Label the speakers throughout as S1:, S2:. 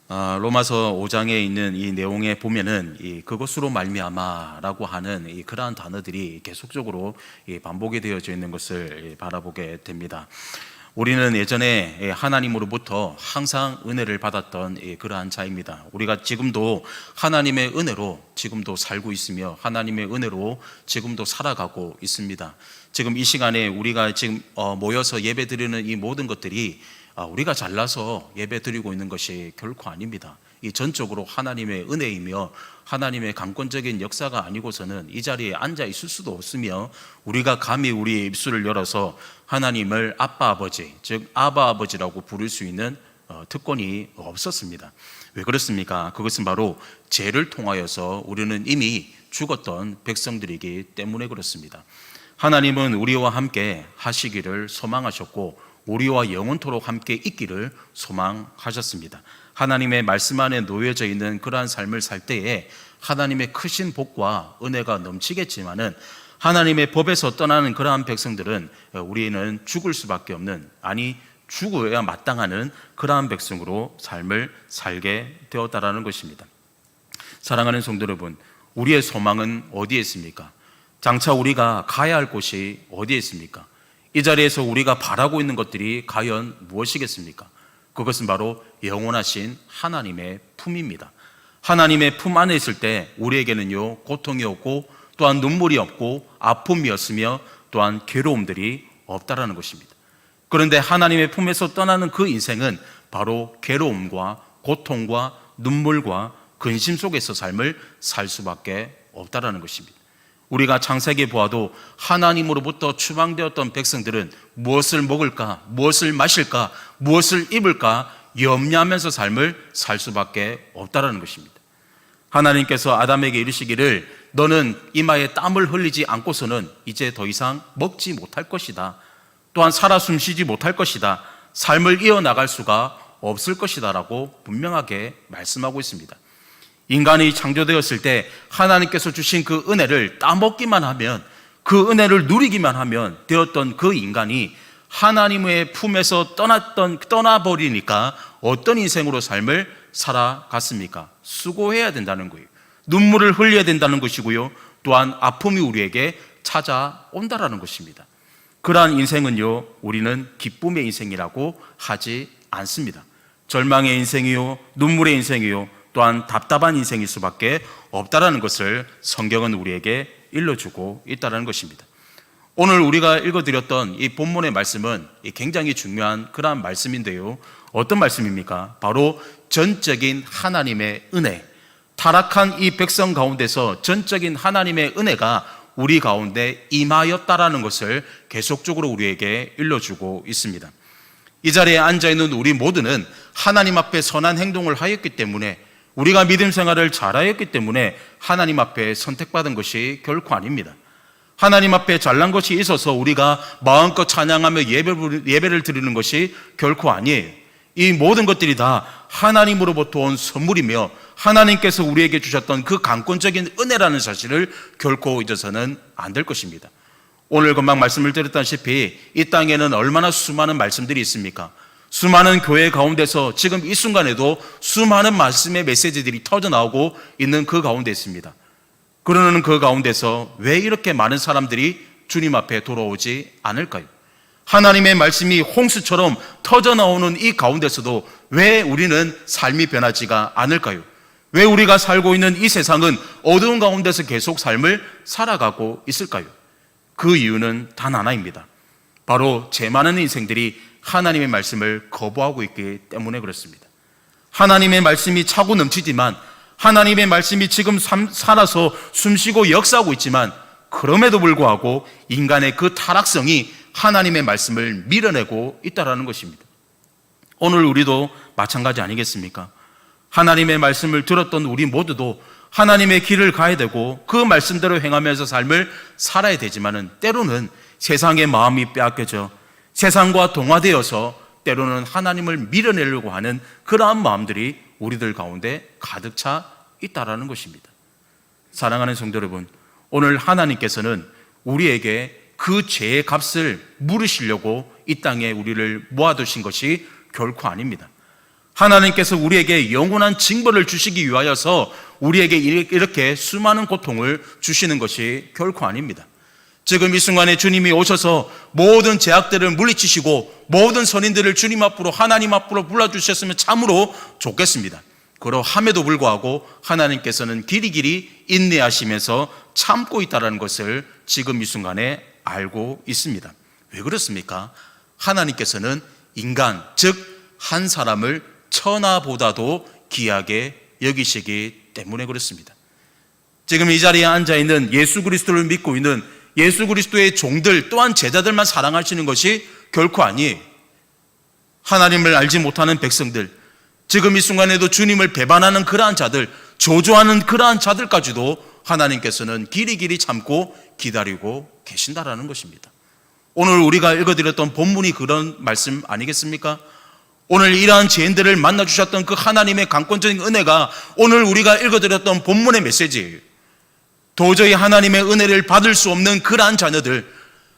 S1: 로마서 5장에 있는 이 내용에 보면은 그것으로 말미암아라고 하는 그러한 단어들이 계속적으로 반복이 되어져 있는 것을 바라보게 됩니다. 우리는 예전에 하나님으로부터 항상 은혜를 받았던 그러한 자입니다. 우리가 지금도 하나님의 은혜로 지금도 살고 있으며 하나님의 은혜로 지금도 살아가고 있습니다. 지금 이 시간에 우리가 지금 모여서 예배드리는 이 모든 것들이 우리가 잘나서 예배 드리고 있는 것이 결코 아닙니다. 이 전적으로 하나님의 은혜이며 하나님의 강권적인 역사가 아니고서는 이 자리에 앉아 있을 수도 없으며 우리가 감히 우리의 입술을 열어서 하나님을 아빠 아버지, 즉 아바 아버지라고 부를 수 있는 특권이 없었습니다. 왜 그렇습니까? 그것은 바로 죄를 통하여서 우리는 이미 죽었던 백성들이기 때문에 그렇습니다. 하나님은 우리와 함께 하시기를 소망하셨고 우리와 영원토록 함께 있기를 소망하셨습니다. 하나님의 말씀 안에 놓여져 있는 그러한 삶을 살 때에 하나님의 크신 복과 은혜가 넘치겠지만은 하나님의 법에서 떠나는 그러한 백성들은 우리는 죽을 수밖에 없는, 아니 죽어야 마땅하는 그러한 백성으로 삶을 살게 되었다라는 것입니다. 사랑하는 성도 여러분, 우리의 소망은 어디에 있습니까? 장차 우리가 가야 할 곳이 어디에 있습니까? 이 자리에서 우리가 바라고 있는 것들이 과연 무엇이겠습니까? 그것은 바로 영원하신 하나님의 품입니다. 하나님의 품 안에 있을 때 우리에게는요 고통이 없고 또한 눈물이 없고 아픔이었으며 또한 괴로움들이 없다라는 것입니다. 그런데 하나님의 품에서 떠나는 그 인생은 바로 괴로움과 고통과 눈물과 근심 속에서 삶을 살 수밖에 없다라는 것입니다. 우리가 창세기에 보아도 하나님으로부터 추방되었던 백성들은 무엇을 먹을까, 무엇을 마실까, 무엇을 입을까 염려하면서 삶을 살 수밖에 없다라는 것입니다. 하나님께서 아담에게 이르시기를 너는 이마에 땀을 흘리지 않고서는 이제 더 이상 먹지 못할 것이다. 또한 살아 숨쉬지 못할 것이다. 삶을 이어나갈 수가 없을 것이다 라고 분명하게 말씀하고 있습니다. 인간이 창조되었을 때 하나님께서 주신 그 은혜를 따먹기만 하면, 그 은혜를 누리기만 하면 되었던 그 인간이 하나님의 품에서 떠나버리니까 어떤 인생으로 삶을 살아갔습니까? 수고해야 된다는 거예요. 눈물을 흘려야 된다는 것이고요. 또한 아픔이 우리에게 찾아온다라는 것입니다. 그러한 인생은요, 우리는 기쁨의 인생이라고 하지 않습니다. 절망의 인생이요, 눈물의 인생이요, 또한 답답한 인생일 수밖에 없다라는 것을 성경은 우리에게 일러주고 있다는 것입니다. 오늘 우리가 읽어드렸던 이 본문의 말씀은 굉장히 중요한 그러한 말씀인데요. 어떤 말씀입니까? 바로 전적인 하나님의 은혜, 타락한 이 백성 가운데서 전적인 하나님의 은혜가 우리 가운데 임하였다라는 것을 계속적으로 우리에게 일러주고 있습니다. 이 자리에 앉아있는 우리 모두는 하나님 앞에 선한 행동을 하였기 때문에, 우리가 믿음 생활을 잘하였기 때문에 하나님 앞에 선택받은 것이 결코 아닙니다. 하나님 앞에 잘난 것이 있어서 우리가 마음껏 찬양하며 예배를 드리는 것이 결코 아니에요. 이 모든 것들이 다 하나님으로부터 온 선물이며 하나님께서 우리에게 주셨던 그 강권적인 은혜라는 사실을 결코 잊어서는 안 될 것입니다. 오늘 금방 말씀을 드렸다시피 이 땅에는 얼마나 수많은 말씀들이 있습니까? 수많은 교회 가운데서 지금 이 순간에도 수많은 말씀의 메시지들이 터져나오고 있는 그 가운데 있습니다. 그러는 그 가운데서 왜 이렇게 많은 사람들이 주님 앞에 돌아오지 않을까요? 하나님의 말씀이 홍수처럼 터져나오는 이 가운데서도 왜 우리는 삶이 변하지가 않을까요? 왜 우리가 살고 있는 이 세상은 어두운 가운데서 계속 삶을 살아가고 있을까요? 그 이유는 단 하나입니다. 바로 죄 많은 인생들이 하나님의 말씀을 거부하고 있기 때문에 그렇습니다. 하나님의 말씀이 차고 넘치지만, 하나님의 말씀이 지금 살아서 숨쉬고 역사하고 있지만, 그럼에도 불구하고 인간의 그 타락성이 하나님의 말씀을 밀어내고 있다는 것입니다. 오늘 우리도 마찬가지 아니겠습니까? 하나님의 말씀을 들었던 우리 모두도 하나님의 길을 가야 되고 그 말씀대로 행하면서 삶을 살아야 되지만은 때로는 세상의 마음이 빼앗겨져 세상과 동화되어서 때로는 하나님을 밀어내려고 하는 그러한 마음들이 우리들 가운데 가득 차 있다라는 것입니다. 사랑하는 성도 여러분, 오늘 하나님께서는 우리에게 그 죄의 값을 물으시려고 이 땅에 우리를 모아두신 것이 결코 아닙니다. 하나님께서 우리에게 영원한 징벌을 주시기 위하여서 우리에게 이렇게 수많은 고통을 주시는 것이 결코 아닙니다. 지금 이 순간에 주님이 오셔서 모든 죄악들을 물리치시고 모든 선인들을 주님 앞으로, 하나님 앞으로 불러주셨으면 참으로 좋겠습니다. 그러함에도 불구하고 하나님께서는 길이길이 인내하시면서 참고 있다는 것을 지금 이 순간에 알고 있습니다. 왜 그렇습니까? 하나님께서는 인간, 즉 한 사람을 천하보다도 귀하게 여기시기 때문에 그렇습니다. 지금 이 자리에 앉아있는 예수 그리스도를 믿고 있는 예수 그리스도의 종들 또한 제자들만 사랑하시는 것이 결코 아니에요. 하나님을 알지 못하는 백성들, 지금 이 순간에도 주님을 배반하는 그러한 자들, 저주하는 그러한 자들까지도 하나님께서는 길이길이 참고 기다리고 계신다라는 것입니다. 오늘 우리가 읽어드렸던 본문이 그런 말씀 아니겠습니까? 오늘 이러한 죄인들을 만나주셨던 그 하나님의 강권적인 은혜가 오늘 우리가 읽어드렸던 본문의 메시지예요. 도저히 하나님의 은혜를 받을 수 없는 그러한 자녀들,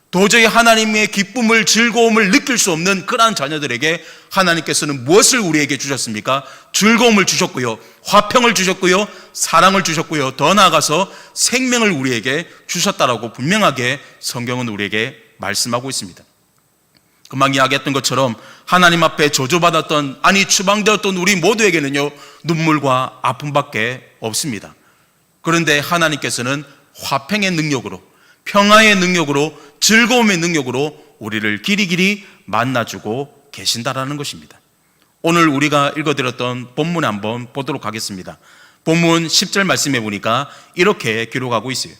S1: 도저히 하나님의 기쁨을, 즐거움을 느낄 수 없는 그러한 자녀들에게 하나님께서는 무엇을 우리에게 주셨습니까? 즐거움을 주셨고요, 화평을 주셨고요, 사랑을 주셨고요, 더 나아가서 생명을 우리에게 주셨다라고 분명하게 성경은 우리에게 말씀하고 있습니다. 금방 이야기했던 것처럼 하나님 앞에 저주받았던, 아니 추방되었던 우리 모두에게는요, 눈물과 아픔밖에 없습니다. 그런데 하나님께서는 화평의 능력으로, 평화의 능력으로, 즐거움의 능력으로 우리를 길이길이 만나주고 계신다라는 것입니다. 오늘 우리가 읽어드렸던 본문에 한번 보도록 하겠습니다. 본문 10절 말씀해 보니까 이렇게 기록하고 있어요.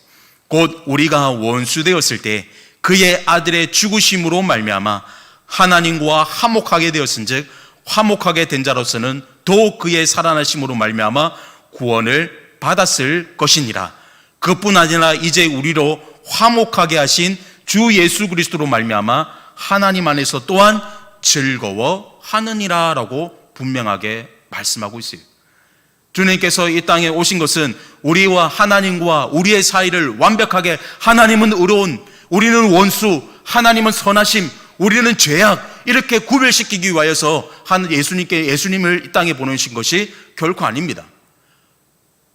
S1: 곧 우리가 원수되었을 때 그의 아들의 죽으심으로 말미암아 하나님과 화목하게 되었은즉 화목하게 된 자로서는 더욱 그의 살아나심으로 말미암아 구원을 받았을 것이니라. 그뿐 아니라 이제 우리로 화목하게 하신 주 예수 그리스도로 말미암아 하나님 안에서 또한 즐거워하느니라 라고 분명하게 말씀하고 있어요. 주님께서 이 땅에 오신 것은 우리와 하나님과 우리의 사이를 완벽하게, 하나님은 의로운, 우리는 원수, 하나님은 선하심, 우리는 죄악, 이렇게 구별시키기 위하여서 예수님을 이 땅에 보내신 것이 결코 아닙니다.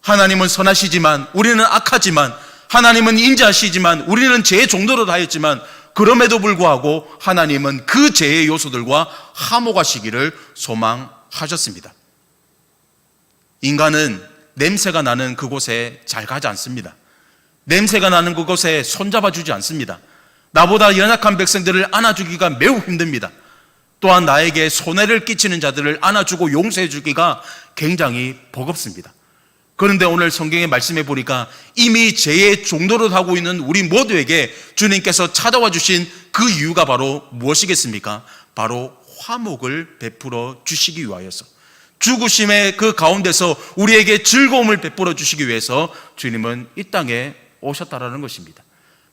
S1: 하나님은 선하시지만 우리는 악하지만, 하나님은 인자하시지만 우리는 죄의 종로로 다했지만, 그럼에도 불구하고 하나님은 그 죄의 요소들과 화목하시기를 소망하셨습니다. 인간은 냄새가 나는 그곳에 잘 가지 않습니다. 냄새가 나는 그곳에 손잡아주지 않습니다. 나보다 연약한 백성들을 안아주기가 매우 힘듭니다. 또한 나에게 손해를 끼치는 자들을 안아주고 용서해 주기가 굉장히 버겁습니다. 그런데 오늘 성경에 말씀해 보니까 이미 죄의 종로를 하고 있는 우리 모두에게 주님께서 찾아와 주신 그 이유가 바로 무엇이겠습니까? 바로 화목을 베풀어 주시기 위하여서, 죽으심의 그 가운데서 우리에게 즐거움을 베풀어 주시기 위해서 주님은 이 땅에 오셨다라는 것입니다.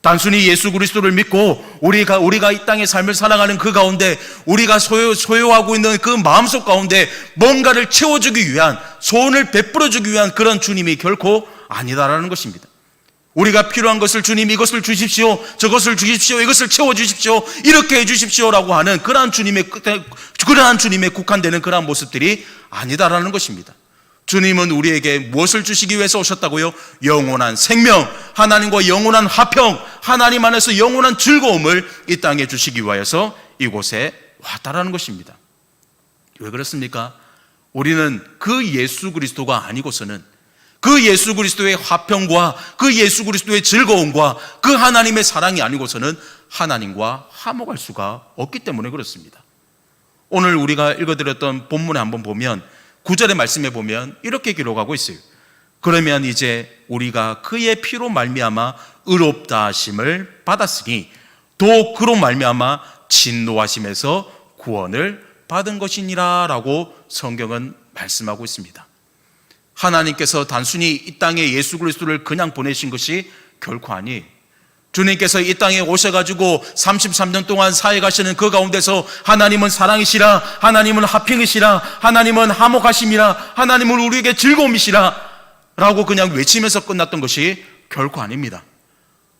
S1: 단순히 예수 그리스도를 믿고 우리가 이 땅의 삶을 살아가는 그 가운데 우리가 소유하고 있는 그 마음속 가운데 뭔가를 채워주기 위한, 소원을 베풀어주기 위한 그런 주님이 결코 아니다라는 것입니다. 우리가 필요한 것을 주님 이것을 주십시오, 저것을 주십시오, 이것을 채워주십시오, 이렇게 해주십시오라고 하는 그러한 주님에 국한되는 그러한 모습들이 아니다라는 것입니다. 주님은 우리에게 무엇을 주시기 위해서 오셨다고요? 영원한 생명, 하나님과 영원한 화평, 하나님 안에서 영원한 즐거움을 이 땅에 주시기 위하여서 이곳에 왔다라는 것입니다. 왜 그렇습니까? 우리는 그 예수 그리스도가 아니고서는, 그 예수 그리스도의 화평과 그 예수 그리스도의 즐거움과 그 하나님의 사랑이 아니고서는 하나님과 화목할 수가 없기 때문에 그렇습니다. 오늘 우리가 읽어드렸던 본문에 한번 보면 9절의 말씀에 보면 이렇게 기록하고 있어요. 그러면 이제 우리가 그의 피로 말미암아 의롭다 하심을 받았으니 또 그로 말미암아 진노하심에서 구원을 받은 것이니라 라고 성경은 말씀하고 있습니다. 하나님께서 단순히 이 땅에 예수 그리스도를 그냥 보내신 것이 결코 아니에요. 주님께서 이 땅에 오셔가지고 33년 동안 사역하시는 그 가운데서 하나님은 사랑이시라, 하나님은 화평이시라, 하나님은 화목하심이라, 하나님은 우리에게 즐거움이시라 라고 그냥 외치면서 끝났던 것이 결코 아닙니다.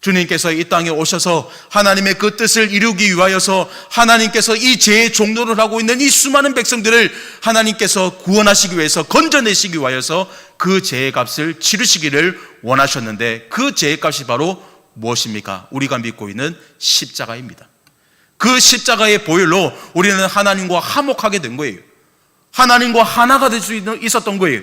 S1: 주님께서 이 땅에 오셔서 하나님의 그 뜻을 이루기 위하여서 하나님께서 이 죄의 종로를 하고 있는 이 수많은 백성들을 하나님께서 구원하시기 위해서, 건져내시기 위하여서 그 죄의 값을 치르시기를 원하셨는데, 그 죄의 값이 바로 무엇입니까? 우리가 믿고 있는 십자가입니다. 그 십자가의 보혈로 우리는 하나님과 화목하게 된 거예요. 하나님과 하나가 될 수 있었던 거예요.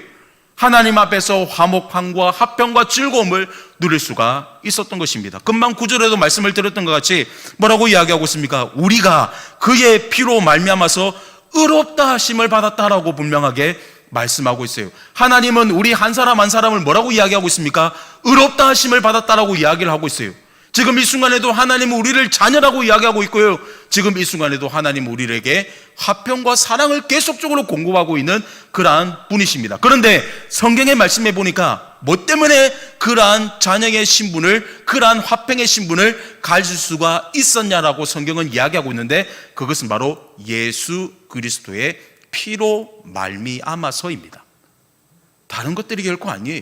S1: 하나님 앞에서 화목함과 화평과 즐거움을 누릴 수가 있었던 것입니다. 금방 9절에도 말씀을 드렸던 것 같이 뭐라고 이야기하고 있습니까? 우리가 그의 피로 말미암아서 의롭다 하심을 받았다라고 분명하게 말씀하고 있어요. 하나님은 우리 한 사람 한 사람을 뭐라고 이야기하고 있습니까? 의롭다 하심을 받았다라고 이야기를 하고 있어요. 지금 이 순간에도 하나님은 우리를 자녀라고 이야기하고 있고요, 지금 이 순간에도 하나님은 우리에게 화평과 사랑을 계속적으로 공급하고 있는 그러한 분이십니다. 그런데 성경의 말씀에 보니까 뭐 때문에 그러한 자녀의 신분을, 그러한 화평의 신분을 가질 수가 있었냐라고 성경은 이야기하고 있는데, 그것은 바로 예수 그리스도의 피로 말미암아서입니다. 다른 것들이 결코 아니에요.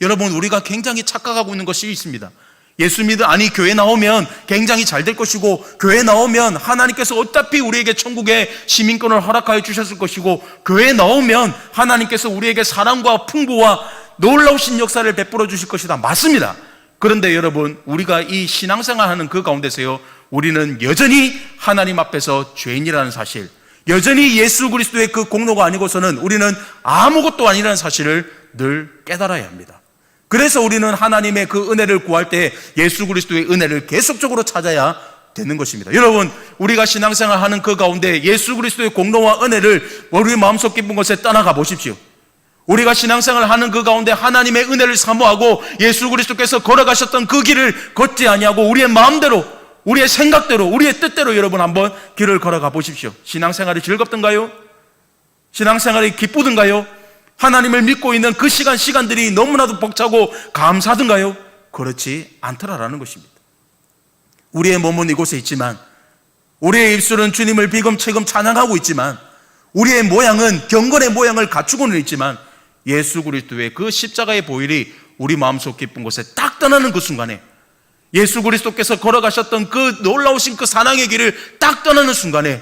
S1: 여러분, 우리가 굉장히 착각하고 있는 것이 있습니다. 예수 아니 교회 나오면 굉장히 잘 될 것이고, 교회 나오면 하나님께서 어차피 우리에게 천국의 시민권을 허락하여 주셨을 것이고, 교회 나오면 하나님께서 우리에게 사랑과 풍부와 놀라우신 역사를 베풀어 주실 것이다. 맞습니다. 그런데 여러분, 우리가 이 신앙생활하는 그 가운데서요, 우리는 여전히 하나님 앞에서 죄인이라는 사실, 여전히 예수 그리스도의 그 공로가 아니고서는 우리는 아무것도 아니라는 사실을 늘 깨달아야 합니다. 그래서 우리는 하나님의 그 은혜를 구할 때 예수 그리스도의 은혜를 계속적으로 찾아야 되는 것입니다. 여러분, 우리가 신앙생활 하는 그 가운데 예수 그리스도의 공로와 은혜를 우리 마음속 깊은 곳에 떠나가 보십시오. 우리가 신앙생활 하는 그 가운데 하나님의 은혜를 사모하고 예수 그리스도께서 걸어가셨던 그 길을 걷지 아니하고 우리의 마음대로, 우리의 생각대로, 우리의 뜻대로 여러분 한번 길을 걸어가 보십시오. 신앙생활이 즐겁던가요? 신앙생활이 기쁘던가요? 하나님을 믿고 있는 그 시간들이 너무나도 벅차고 감사하던가요? 그렇지 않더라라는 것입니다. 우리의 몸은 이곳에 있지만, 우리의 입술은 주님을 비금채금 찬양하고 있지만, 우리의 모양은 경건의 모양을 갖추고는 있지만, 예수 그리스도의 그 십자가의 보혈이 우리 마음속 깊은 곳에 딱 떠나는 그 순간에, 예수 그리스도께서 걸어가셨던 그 놀라우신 그 사랑의 길을 딱 떠나는 순간에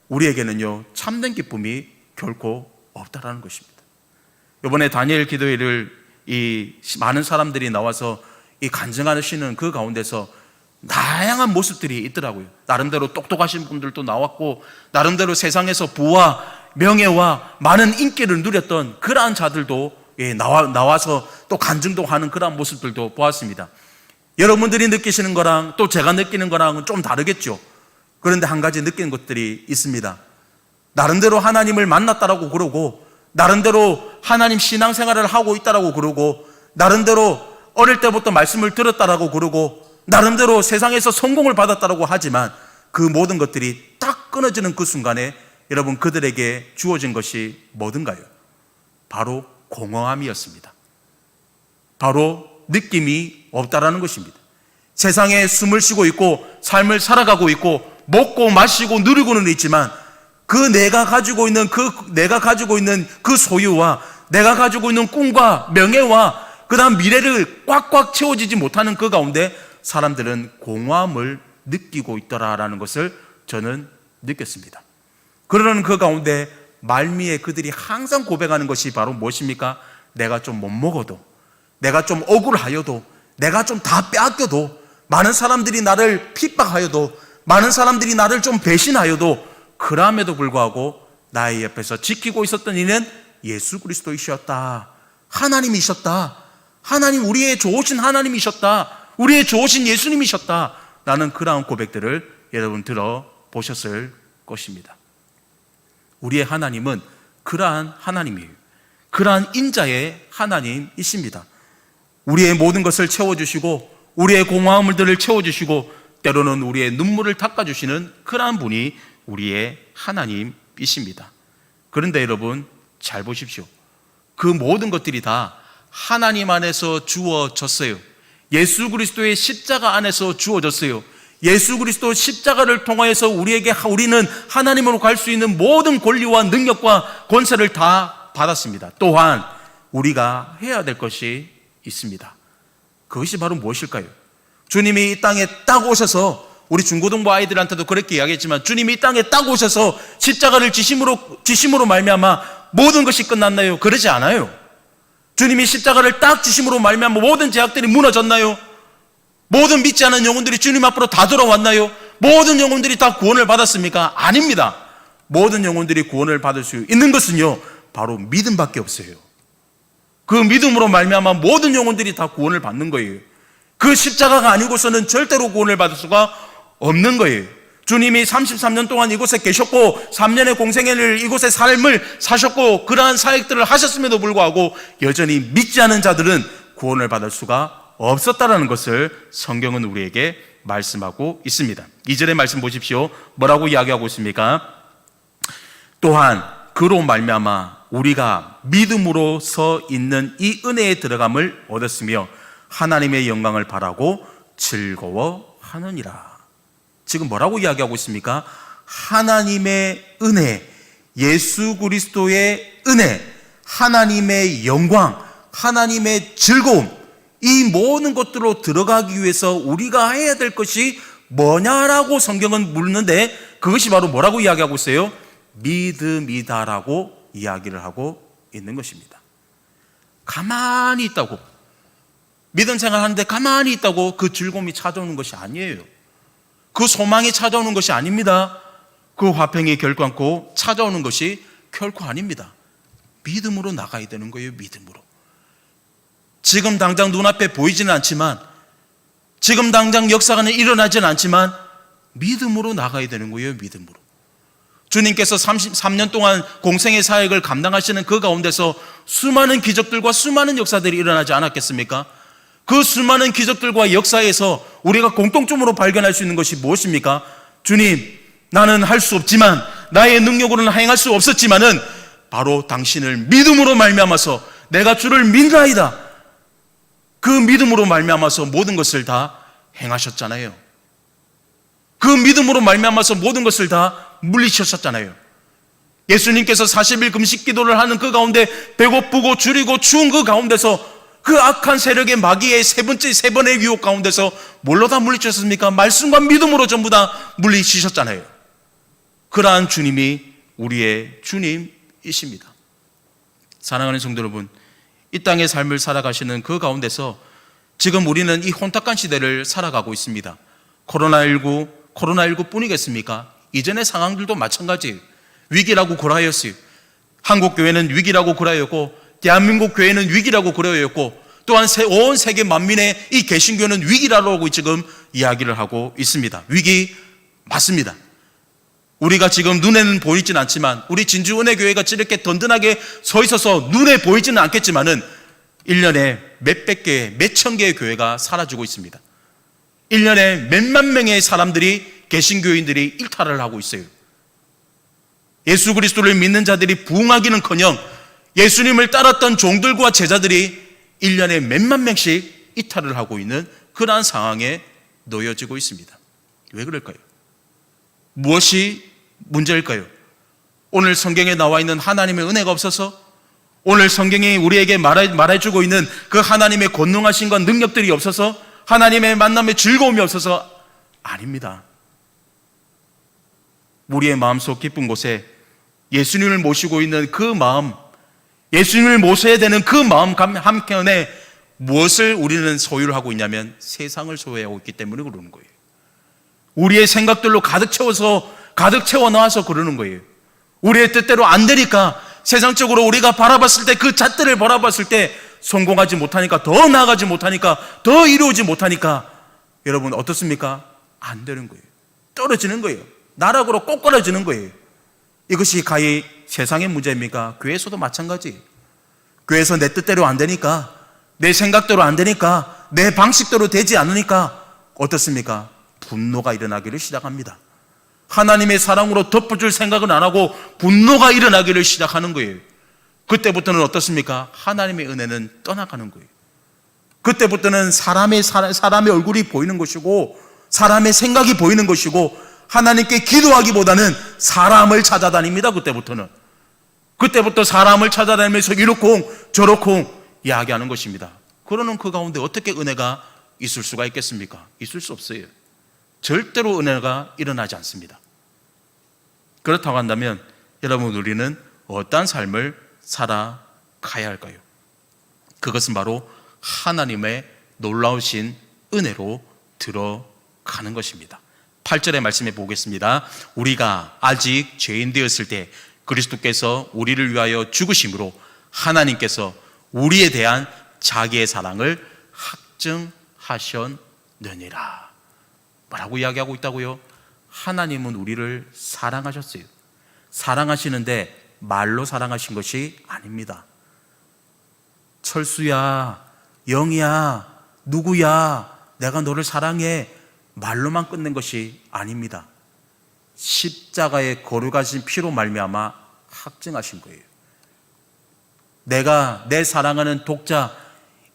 S1: 우리에게는요, 참된 기쁨이 결코 없다라는 것입니다. 이번에 다니엘 기도회를 이 많은 사람들이 나와서 이 간증하시는 그 가운데서 다양한 모습들이 있더라고요. 나름대로 똑똑하신 분들도 나왔고, 나름대로 세상에서 부와 명예와 많은 인기를 누렸던 그러한 자들도 나와서 또 간증도 하는 그러한 모습들도 보았습니다. 여러분들이 느끼시는 거랑 또 제가 느끼는 거랑은 좀 다르겠죠. 그런데 한 가지 느끼는 것들이 있습니다. 나름대로 하나님을 만났다라고 그러고, 나름대로 하나님 신앙생활을 하고 있다라고 그러고, 나름대로 어릴 때부터 말씀을 들었다라고 그러고, 나름대로 세상에서 성공을 받았다라고 하지만, 그 모든 것들이 딱 끊어지는 그 순간에 여러분, 그들에게 주어진 것이 뭐든가요? 바로 공허함이었습니다. 바로 느낌이 없다라는 것입니다. 세상에 숨을 쉬고 있고 삶을 살아가고 있고 먹고 마시고 누리고는 있지만, 내가 가지고 있는 그 소유와 내가 가지고 있는 꿈과 명예와 그다음 미래를 꽉꽉 채워지지 못하는 그 가운데 사람들은 공허함을 느끼고 있더라라는 것을 저는 느꼈습니다. 그러는 그 가운데 말미에 그들이 항상 고백하는 것이 바로 무엇입니까? 내가 좀 못 먹어도, 내가 좀 억울하여도, 내가 좀 다 빼앗겨도, 많은 사람들이 나를 핍박하여도, 많은 사람들이 나를 좀 배신하여도, 그럼에도 불구하고 나의 옆에서 지키고 있었던 이는 예수 그리스도이셨다. 하나님이셨다. 하나님, 우리의 좋으신 하나님이셨다. 우리의 좋으신 예수님이셨다. 라는 그러한 고백들을 여러분 들어보셨을 것입니다. 우리의 하나님은 그러한 하나님이에요. 그러한 인자의 하나님이십니다. 우리의 모든 것을 채워주시고, 우리의 공허함들을 채워주시고, 때로는 우리의 눈물을 닦아주시는 그러한 분이 우리의 하나님이십니다. 그런데 여러분, 잘 보십시오. 그 모든 것들이 다 하나님 안에서 주어졌어요. 예수 그리스도의 십자가 안에서 주어졌어요. 예수 그리스도 십자가를 통하여서 우리는 하나님으로 갈 수 있는 모든 권리와 능력과 권세를 다 받았습니다. 또한 우리가 해야 될 것이 있습니다. 그것이 바로 무엇일까요? 주님이 이 땅에 딱 오셔서, 우리 중고등부 아이들한테도 그렇게 이야기했지만, 주님이 이 땅에 딱 오셔서 십자가를 지심으로 말미암아 모든 것이 끝났나요? 그러지 않아요. 주님이 십자가를 딱 지심으로 말미암아 모든 제약들이 무너졌나요? 모든 믿지 않은 영혼들이 주님 앞으로 다 돌아왔나요? 모든 영혼들이 다 구원을 받았습니까? 아닙니다. 모든 영혼들이 구원을 받을 수 있는 것은요, 바로 믿음밖에 없어요. 그 믿음으로 말미암아 모든 영혼들이 다 구원을 받는 거예요. 그 십자가가 아니고서는 절대로 구원을 받을 수가 없는 거예요. 주님이 33년 동안 이곳에 계셨고 3년의 공생애를 이곳의 삶을 사셨고 그러한 사역들을 하셨음에도 불구하고 여전히 믿지 않은 자들은 구원을 받을 수가 없었다라는 것을 성경은 우리에게 말씀하고 있습니다. 2절의 말씀 보십시오. 뭐라고 이야기하고 있습니까? 또한 그로 말미암아 우리가 믿음으로 서 있는 이 은혜에 들어감을 얻었으며 하나님의 영광을 바라고 즐거워하느니라. 지금 뭐라고 이야기하고 있습니까? 하나님의 은혜, 예수 그리스도의 은혜, 하나님의 영광, 하나님의 즐거움, 이 모든 것들로 들어가기 위해서 우리가 해야 될 것이 뭐냐라고 성경은 묻는데, 그것이 바로 뭐라고 이야기하고 있어요? 믿음이다라고 이야기를 하고 있는 것입니다. 가만히 있다고, 믿음 생활하는데 가만히 있다고 그 즐거움이 찾아오는 것이 아니에요. 그 소망이 찾아오는 것이 아닙니다. 그 화평이 결코 찾아오는 것이 결코 아닙니다. 믿음으로 나가야 되는 거예요. 믿음으로. 지금 당장 눈앞에 보이지는 않지만, 지금 당장 역사가 일어나지는 않지만 믿음으로 나가야 되는 거예요. 믿음으로. 주님께서 33년 동안 공생의 사역을 감당하시는 그 가운데서 수많은 기적들과 수많은 역사들이 일어나지 않았겠습니까? 그 수많은 기적들과 역사에서 우리가 공통점으로 발견할 수 있는 것이 무엇입니까? 주님, 나는 할 수 없지만, 나의 능력으로는 행할 수 없었지만은 바로 당신을 믿음으로 말미암아서 내가 주를 믿나이다, 그 믿음으로 말미암아서 모든 것을 다 행하셨잖아요. 그 믿음으로 말미암아서 모든 것을 다 물리치셨잖아요. 예수님께서 40일 금식 기도를 하는 그 가운데 배고프고 줄이고 추운 그 가운데서 그 악한 세력의 마귀의 세 번의 유혹 가운데서 뭘로 다 물리치셨습니까? 말씀과 믿음으로 전부 다 물리치셨잖아요. 그러한 주님이 우리의 주님이십니다. 사랑하는 성도 여러분, 이 땅의 삶을 살아가시는 그 가운데서 지금 우리는 이 혼탁한 시대를 살아가고 있습니다. 코로나19 뿐이겠습니까? 이전의 상황들도 마찬가지예요. 위기라고 구라였어요. 한국 교회는 위기라고 구라였고, 대한민국 교회는 위기라고 구라였고, 또한 온 세계 만민의 이 개신교는 위기라고 지금 이야기를 하고 있습니다. 위기 맞습니다. 우리가 지금 눈에는 보이진 않지만, 우리 진주은혜교회가 이렇게 든든하게 서 있어서 눈에 보이지는 않겠지만은 1년에 몇백 개, 몇천 개의 교회가 사라지고 있습니다. 1년에 몇만 명의 사람들이, 개신교인들이 일탈을 하고 있어요. 예수 그리스도를 믿는 자들이 부흥하기는커녕 예수님을 따랐던 종들과 제자들이 1년에 몇만 명씩 이탈을 하고 있는 그러한 상황에 놓여지고 있습니다. 왜 그럴까요? 무엇이 문제일까요? 오늘 성경에 나와 있는 하나님의 은혜가 없어서? 오늘 성경이 우리에게 말해주고 있는 그 하나님의 권능하심과 능력들이 없어서? 하나님의 만남의 즐거움이 없어서? 아닙니다. 우리의 마음속 깊은 곳에 예수님을 모시고 있는 그 마음, 예수님을 모셔야 되는 그 마음 한켠에 무엇을 우리는 소유를 하고 있냐면 세상을 소유하고 있기 때문에 그러는 거예요. 우리의 생각들로 가득 채워 넣어서 그러는 거예요. 우리의 뜻대로 안 되니까, 세상적으로 우리가 바라봤을 때, 그 잣들을 바라봤을 때 성공하지 못하니까, 더 나아가지 못하니까, 더 이루어지 못하니까 여러분 어떻습니까? 안 되는 거예요. 떨어지는 거예요. 나락으로 꼬꾸라지는 거예요. 이것이 가히 세상의 문제입니까? 교회에서도 마찬가지예요. 교회에서 내 뜻대로 안 되니까, 내 생각대로 안 되니까, 내 방식대로 되지 않으니까 어떻습니까? 분노가 일어나기를 시작합니다. 하나님의 사랑으로 덮어줄 생각은 안 하고 분노가 일어나기를 시작하는 거예요. 그때부터는 어떻습니까? 하나님의 은혜는 떠나가는 거예요. 그때부터는 사람의 얼굴이 보이는 것이고, 사람의 생각이 보이는 것이고, 하나님께 기도하기보다는 사람을 찾아다닙니다. 그때부터 사람을 찾아다니면서 이렇쿵 저렇쿵 이야기하는 것입니다. 그러는 그 가운데 어떻게 은혜가 있을 수가 있겠습니까? 있을 수 없어요. 절대로 은혜가 일어나지 않습니다. 그렇다고 한다면 여러분, 우리는 어떠한 삶을 살아가야 할까요? 그것은 바로 하나님의 놀라우신 은혜로 들어가는 것입니다. 8절의 말씀해 보겠습니다. 우리가 아직 죄인 되었을 때 그리스도께서 우리를 위하여 죽으심으로 하나님께서 우리에 대한 자기의 사랑을 확증하셨느니라. 뭐라고 이야기하고 있다고요? 하나님은 우리를 사랑하셨어요. 사랑하시는데 말로 사랑하신 것이 아닙니다. 철수야, 영이야, 누구야, 내가 너를 사랑해, 말로만 끝낸 것이 아닙니다. 십자가의 거룩하신 피로 말미암아 확증하신 거예요. 내가 내 사랑하는 독자,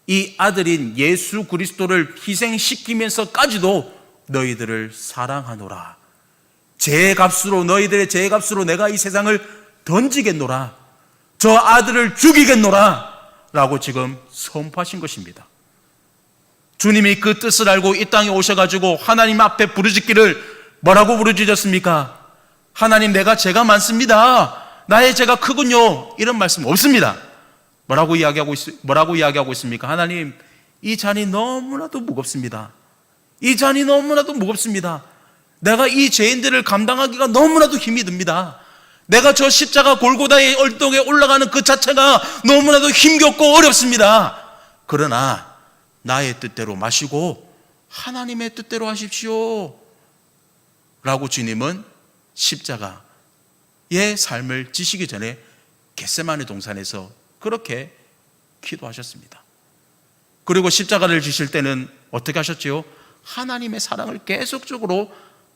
S1: 이 아들인 예수 그리스도를 희생시키면서까지도 너희들을 사랑하노라. 죄값으로, 너희들의 죄값으로 내가 이 세상을 던지겠노라. 저 아들을 죽이겠노라 라고 지금 선포하신 것입니다. 주님이 그 뜻을 알고 이 땅에 오셔가지고 하나님 앞에 부르짖기를 뭐라고 부르짖었습니까? 하나님, 내가 죄가 많습니다. 나의 죄가 크군요. 이런 말씀 없습니다. 뭐라고 이야기하고 있습니까? 하나님, 이 잔이 너무나도 무겁습니다. 이 잔이 너무나도 무겁습니다. 내가 이 죄인들을 감당하기가 너무나도 힘이 듭니다. 내가 저 십자가 골고다의 얼동에 올라가는 그 자체가 너무나도 힘겹고 어렵습니다. 그러나 나의 뜻대로 마시고 하나님의 뜻대로 하십시오 라고 주님은 십자가의 삶을 지시기 전에 겟세마네 동산에서 그렇게 기도하셨습니다. 그리고 십자가를 지실 때는 어떻게 하셨지요? 하나님의 사랑을 계속적으로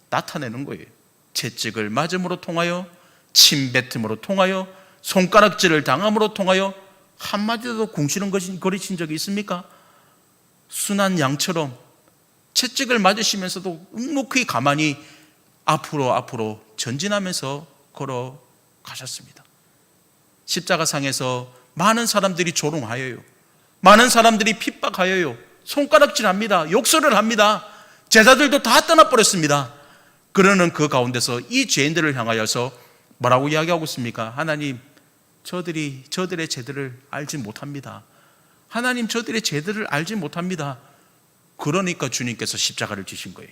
S1: 나타내는 거예요. 채찍을 맞음으로 통하여, 침뱉음으로 통하여, 손가락질을 당함으로 통하여 한마디도 궁시렁거리신 적이 있습니까? 순한 양처럼 채찍을 맞으시면서도 묵묵히 가만히 앞으로 전진하면서 걸어가셨습니다. 십자가상에서 많은 사람들이 조롱하여요. 많은 사람들이 핍박하여요. 손가락질합니다. 욕설을 합니다. 제자들도 다 떠나버렸습니다. 그러는 그 가운데서 이 죄인들을 향하여서 뭐라고 이야기하고 있습니까? 하나님, 저들의 죄들을 알지 못합니다. 하나님, 저들의 죄들을 알지 못합니다. 그러니까 주님께서 십자가를 지신 거예요.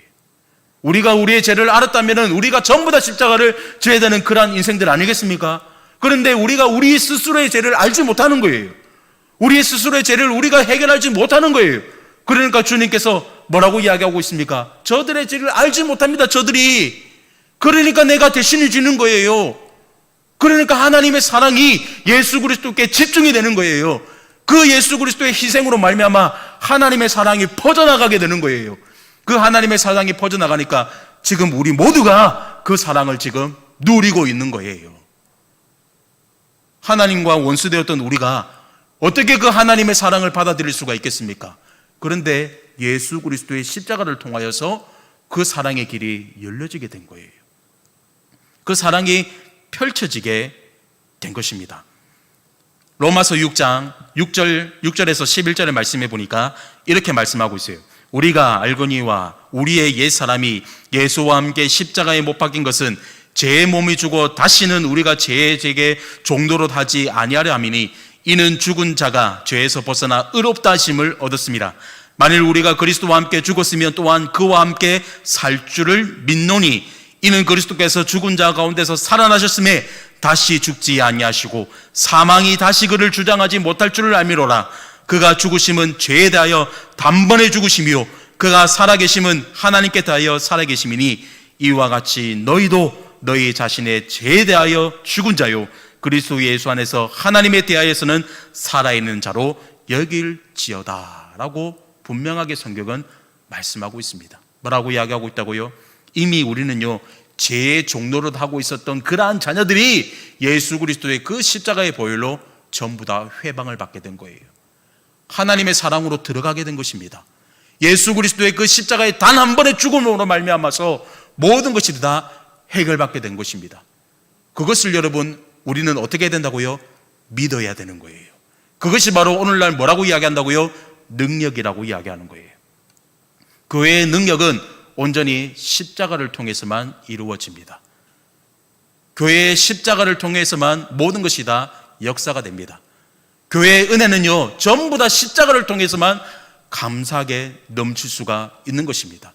S1: 우리가 우리의 죄를 알았다면 우리가 전부 다 십자가를 져야 되는 그러한 인생들 아니겠습니까? 그런데 우리가 우리 스스로의 죄를 알지 못하는 거예요. 우리의 스스로의 죄를 우리가 해결하지 못하는 거예요. 그러니까 주님께서 뭐라고 이야기하고 있습니까? 저들의 죄를 알지 못합니다. 저들이. 그러니까 내가 대신을 지는 거예요. 그러니까 하나님의 사랑이 예수 그리스도께 집중이 되는 거예요. 그 예수 그리스도의 희생으로 말미암아 하나님의 사랑이 퍼져나가게 되는 거예요. 그 하나님의 사랑이 퍼져나가니까 지금 우리 모두가 그 사랑을 지금 누리고 있는 거예요. 하나님과 원수되었던 우리가 어떻게 그 하나님의 사랑을 받아들일 수가 있겠습니까? 그런데 예수 그리스도의 십자가를 통하여서 그 사랑의 길이 열려지게 된 거예요. 그 사랑이 펼쳐지게 된 것입니다. 로마서 6장 6절에서 11절의 말씀해 보니까 이렇게 말씀하고 있어요. 우리가 알거니와 우리의 옛사람이 예수와 함께 십자가에 못 박힌 것은 죄의 몸이 죽어 다시는 우리가 죄의 죄의 종노릇 하지 아니하려 함이니 이는 죽은 자가 죄에서 벗어나 의롭다 하심을 얻었습니다. 만일 우리가 그리스도와 함께 죽었으면 또한 그와 함께 살 줄을 믿노니 이는 그리스도께서 죽은 자 가운데서 살아나셨음에 다시 죽지 아니하시고 사망이 다시 그를 주장하지 못할 줄을 알미로라. 그가 죽으심은 죄에 대하여 단번에 죽으심이요 그가 살아계심은 하나님께 대하여 살아계심이니 이와 같이 너희도 너희 자신의 죄에 대하여 죽은 자요 그리스도 예수 안에서 하나님에 대하여서는 살아있는 자로 여길지어다 라고 분명하게 성경은 말씀하고 있습니다. 뭐라고 이야기하고 있다고요? 이미 우리는요 죄의 종노릇 하고 있었던 그러한 자녀들이 예수 그리스도의 그 십자가의 보혈로 전부 다 회방을 받게 된 거예요. 하나님의 사랑으로 들어가게 된 것입니다. 예수 그리스도의 그 십자가의 단 한 번의 죽음으로 말미암아서 모든 것이 다 해결받게 된 것입니다. 그것을 여러분 우리는 어떻게 해야 된다고요? 믿어야 되는 거예요. 그것이 바로 오늘날 뭐라고 이야기한다고요? 능력이라고 이야기하는 거예요. 교회의 능력은 온전히 십자가를 통해서만 이루어집니다. 교회의 십자가를 통해서만 모든 것이 다 역사가 됩니다. 교회의 은혜는요, 전부 다 십자가를 통해서만 감사하게 넘칠 수가 있는 것입니다.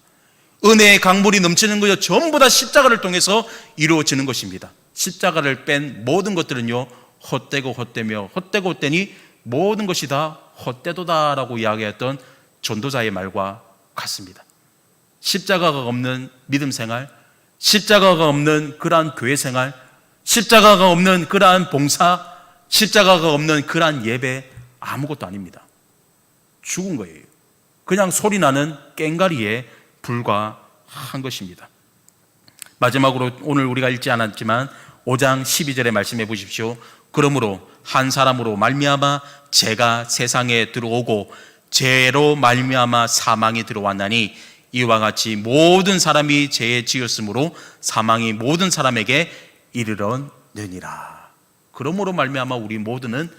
S1: 은혜의 강물이 넘치는 것요, 전부 다 십자가를 통해서 이루어지는 것입니다. 십자가를 뺀 모든 것들은요, 헛되고 헛되며 헛되고 헛되니 모든 것이 다 헛되도다라고 이야기했던 전도자의 말과 같습니다. 십자가가 없는 믿음 생활, 십자가가 없는 그러한 교회 생활, 십자가가 없는 그러한 봉사, 십자가가 없는 그러한 예배, 아무것도 아닙니다. 죽은 거예요. 그냥 소리나는 꽹가리에 불과한 것입니다. 마지막으로 오늘 우리가 읽지 않았지만 5장 12절에 말씀해 보십시오. 그러므로 한 사람으로 말미암아 죄가 세상에 들어오고 죄로 말미암아 사망이 들어왔나니 이와 같이 모든 사람이 죄에 지었으므로 사망이 모든 사람에게 이르렀느니라. 그러므로 말미암아 우리 모두는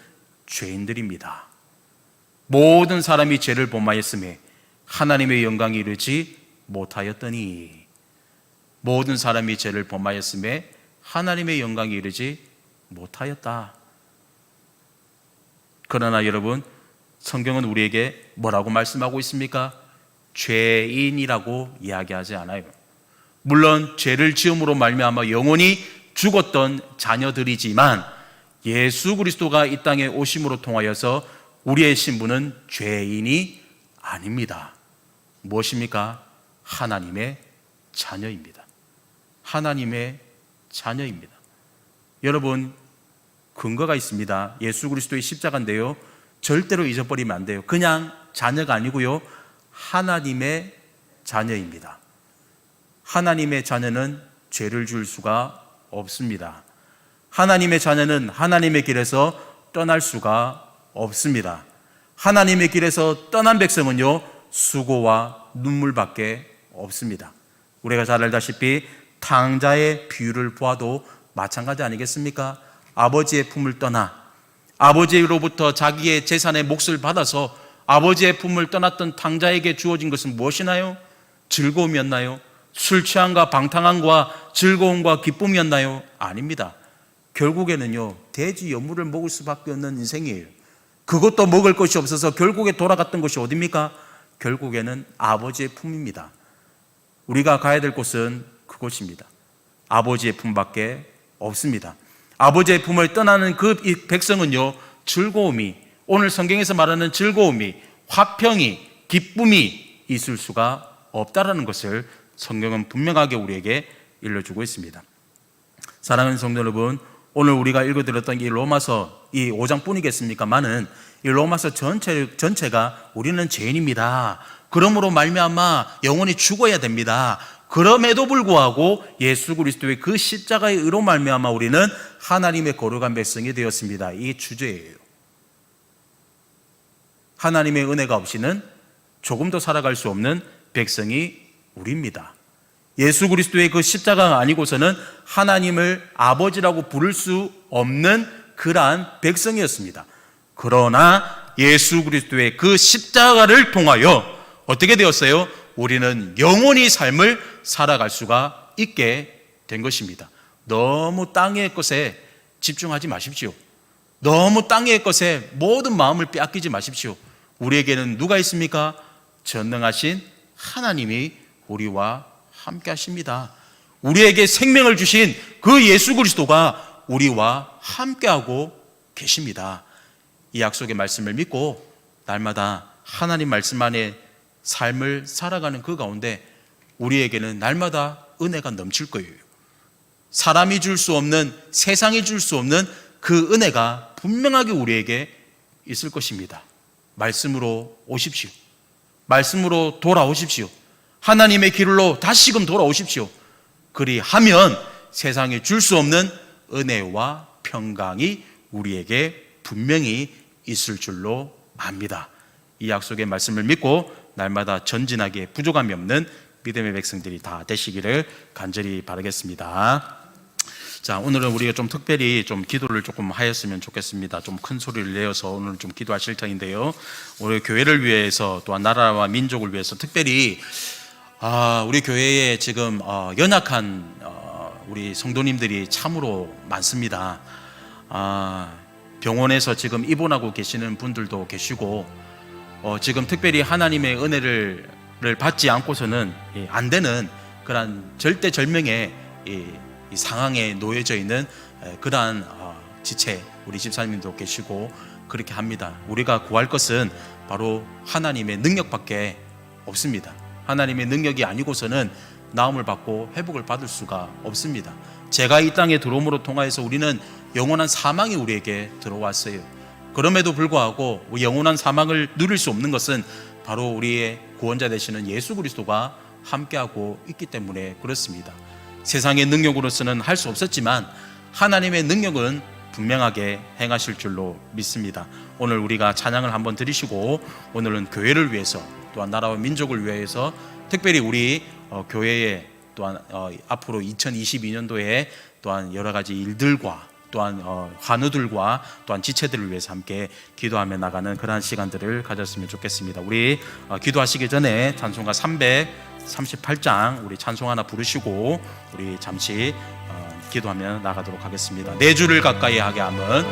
S1: 죄인들입니다. 모든 사람이 죄를 범하였음에 하나님의 영광이 이르지 못하였더니, 모든 사람이 죄를 범하였음에 하나님의 영광이 이르지 못하였다. 그러나 여러분, 성경은 우리에게 뭐라고 말씀하고 있습니까? 죄인이라고 이야기하지 않아요. 물론 죄를 지음으로 말미암아 영원히 죽었던 자녀들이지만 예수 그리스도가 이 땅에 오심으로 통하여서 우리의 신분은 죄인이 아닙니다. 무엇입니까? 하나님의 자녀입니다. 하나님의 자녀입니다. 여러분, 근거가 있습니다. 예수 그리스도의 십자가인데요, 절대로 잊어버리면 안 돼요. 그냥 자녀가 아니고요, 하나님의 자녀입니다. 하나님의 자녀는 죄를 지을 수가 없습니다. 하나님의 자녀는 하나님의 길에서 떠날 수가 없습니다. 하나님의 길에서 떠난 백성은요, 수고와 눈물밖에 없습니다. 우리가 잘 알다시피 탕자의 비유를 보아도 마찬가지 아니겠습니까? 아버지의 품을 떠나 아버지로부터 자기의 재산의 몫을 받아서 아버지의 품을 떠났던 탕자에게 주어진 것은 무엇이나요? 즐거움이었나요? 술 취함과 방탕함과 즐거움과 기쁨이었나요? 아닙니다. 결국에는요, 돼지 여물을 먹을 수밖에 없는 인생이에요. 그것도 먹을 것이 없어서 결국에 돌아갔던 것이 어디입니까? 결국에는 아버지의 품입니다. 우리가 가야 될 곳은 그곳입니다. 아버지의 품밖에 없습니다. 아버지의 품을 떠나는 그 백성은요, 즐거움이, 오늘 성경에서 말하는 즐거움이, 화평이, 기쁨이 있을 수가 없다라는 것을 성경은 분명하게 우리에게 일러주고 있습니다. 사랑하는 성도 여러분, 오늘 우리가 읽어드렸던 이 로마서 이 5장뿐이겠습니까만은 이 로마서 전체가 우리는 죄인입니다. 그러므로 말미암아 영원히 죽어야 됩니다. 그럼에도 불구하고 예수 그리스도의 그 십자가의 의로 말미암아 우리는 하나님의 거룩한 백성이 되었습니다. 이 주제예요. 하나님의 은혜가 없이는 조금도 살아갈 수 없는 백성이 우리입니다. 예수 그리스도의 그 십자가가 아니고서는 하나님을 아버지라고 부를 수 없는 그러한 백성이었습니다. 그러나 예수 그리스도의 그 십자가를 통하여 어떻게 되었어요? 우리는 영원히 삶을 살아갈 수가 있게 된 것입니다. 너무 땅의 것에 집중하지 마십시오. 너무 땅의 것에 모든 마음을 빼앗기지 마십시오. 우리에게는 누가 있습니까? 전능하신 하나님이 우리와 함께 하십니다. 우리에게 생명을 주신 그 예수 그리스도가 우리와 함께하고 계십니다. 이 약속의 말씀을 믿고 날마다 하나님 말씀 안에 삶을 살아가는 그 가운데 우리에게는 날마다 은혜가 넘칠 거예요. 사람이 줄 수 없는, 세상이 줄 수 없는 그 은혜가 분명하게 우리에게 있을 것입니다. 말씀으로 오십시오. 말씀으로 돌아오십시오. 하나님의 길로 다시금 돌아오십시오. 그리하면 세상에 줄 수 없는 은혜와 평강이 우리에게 분명히 있을 줄로 압니다. 이 약속의 말씀을 믿고 날마다 전진하게 부족함이 없는 믿음의 백성들이 다 되시기를 간절히 바라겠습니다. 자, 오늘은 우리가 좀 특별히 좀 기도를 조금 하였으면 좋겠습니다. 좀 큰 소리를 내어서 오늘 좀 기도하실 터인데요. 우리 교회를 위해서 또한 나라와 민족을 위해서 특별히 우리 교회에 지금 연약한 우리 성도님들이 참으로 많습니다. 병원에서 지금 입원하고 계시는 분들도 계시고 지금 특별히 하나님의 은혜를 받지 않고서는 안 되는 그러한 절대절명의 이 상황에 놓여져 있는 그러한 지체 우리 집사님도 계시고 그렇게 합니다. 우리가 구할 것은 바로 하나님의 능력밖에 없습니다. 하나님의 능력이 아니고서는 나음을 받고 회복을 받을 수가 없습니다. 제가 이 땅에 들어옴으로 통하여서 우리는 영원한 사망이 우리에게 들어왔어요. 그럼에도 불구하고 영원한 사망을 누릴 수 없는 것은 바로 우리의 구원자 되시는 예수 그리스도가 함께하고 있기 때문에 그렇습니다. 세상의 능력으로서는 할 수 없었지만 하나님의 능력은 분명하게 행하실 줄로 믿습니다. 오늘 우리가 찬양을 한번 드리시고 오늘은 교회를 위해서 또한 나라와 민족을 위해서 특별히 우리 교회에 또한 앞으로 2022년도에 또한 여러 가지 일들과 또한 환우들과 또한 지체들을 위해서 함께 기도하며 나가는 그러한 시간들을 가졌으면 좋겠습니다. 우리 기도하시기 전에 찬송가 338장 우리 찬송 하나 부르시고 우리 잠시 기도하며 나가도록 하겠습니다. 내 주를 가까이 하게 함은